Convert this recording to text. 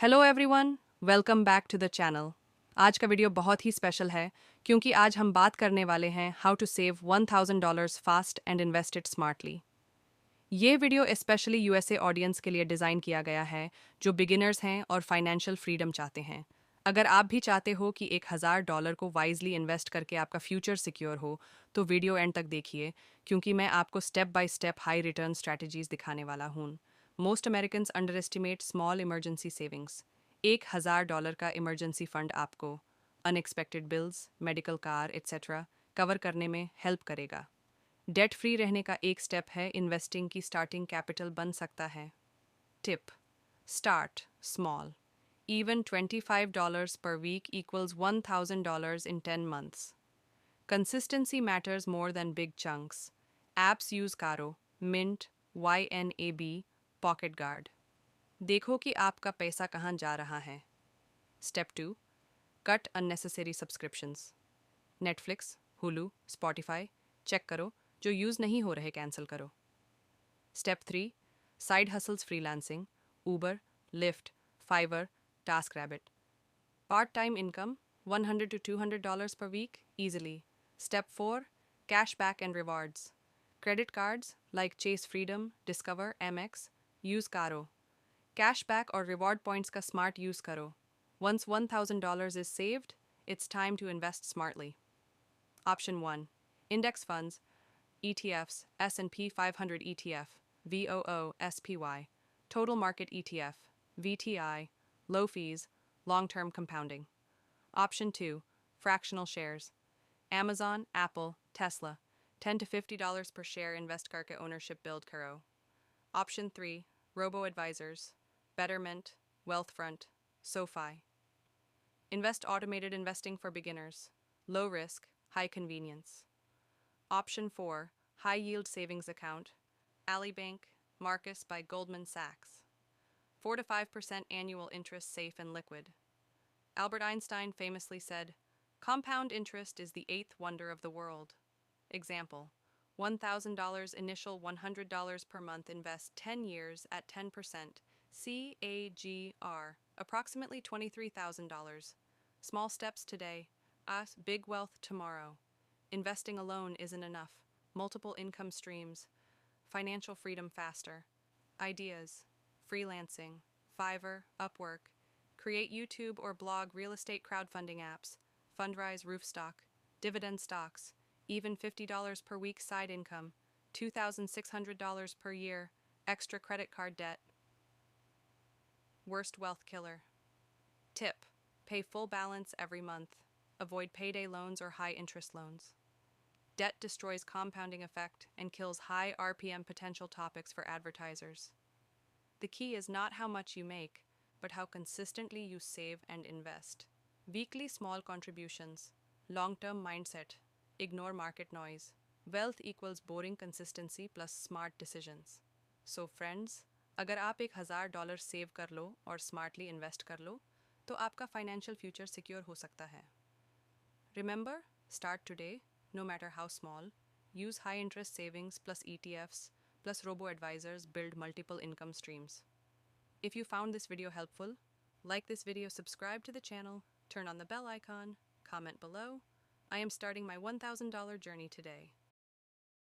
Hello everyone, welcome back to the channel. आज का video बहुत ही स्पेशल है क्योंकि आज हम बात करने वाले हैं how to save $1000 fast and invest it smartly. ये वीडियो स्पेशली यूएसए ऑडियंस के लिए डिज़ाइन किया गया है जो बिगिनर्स हैं और फाइनेंशियल फ्रीडम चाहते हैं। अगर आप भी चाहते हो कि $1000 को वाइजली इन्वेस्ट करके आपका फ्यूचर सिक्योर हो तो वीडियो एंड तक देखिए क्योंकि मैं आपको step by step high return strategies दिखाने वाला हूँ। Most Americans under estimate small emergency savings. $1000 का इमरजेंसी फंड आपको unexpected bills, medical, car etcetera cover करने में हेल्प करेगा। डेट फ्री रहने का एक स्टेप है इन्वेस्टिंग की स्टार्टिंग कैपिटल बन सकता है। Tip: start small. Even $25 per week equals $1,000 in 10 months. Consistency matters more than big chunks. Apps use Caro, Mint, YNAB, Pocket Guard. देखो कि आपका पैसा कहाँ जा रहा है। Step 2. Cut unnecessary subscriptions. Netflix, Hulu, Spotify, check करो, जो यूज़ नहीं हो रहे कैंसिल करो। Step 3. Side hustles freelancing, Uber, Lyft, Fiverr, TaskRabbit. Part-time income, $100 to $200 per week, easily. Step 4. Cashback and rewards. Credit cards like Chase Freedom, Discover, Amex, use Caro. Cashback or reward points ka smart use karo. Once $1,000 is saved, it's time to invest smartly. Option 1. Index funds, ETFs, S&P 500 ETF, VOO, SPY, Total Market ETF, VTI, low fees, long-term compounding. Option 2. Fractional shares. Amazon, Apple, Tesla. $10 to $50 per share invest karke ownership build karo. Option 3. Robo-advisors. Betterment, Wealthfront, SoFi. Invest automated investing for beginners. Low risk, high convenience. Option 4. High yield savings account. Bank, Marcus by Goldman Sachs. 4 to 5% annual interest, safe and liquid. Albert Einstein famously said, "Compound interest is the eighth wonder of the world." Example: $1,000 initial, $100 per month, invest 10 years at 10%, CAGR, approximately $23,000. Small steps today, big wealth tomorrow. Investing alone isn't enough. Multiple income streams, financial freedom faster. Ideas: freelancing, Fiverr, Upwork, create YouTube or blog real estate crowdfunding apps, Fundrise, Roofstock, dividend stocks, even $50 per week side income, $2,600 per year, extra credit card debt. Worst wealth killer. Tip: pay full balance every month. Avoid payday loans or high interest loans. Debt destroys compounding effect and kills high RPM potential topics for advertisers. The key is not how much you make, but how consistently you save and invest. Weekly small contributions, long-term mindset, ignore market noise. Wealth equals boring consistency plus smart decisions. So friends, अगर आप $1000 save कर लो और smartly invest कर लो तो आपका financial future secure हो सकता है। Remember, start today, no matter how small. Use high interest savings plus ETFs plus robo-advisors, build multiple income streams. If you found this video helpful, like this video, subscribe to the channel, turn on the bell icon, comment below. I am starting my $1,000 journey today.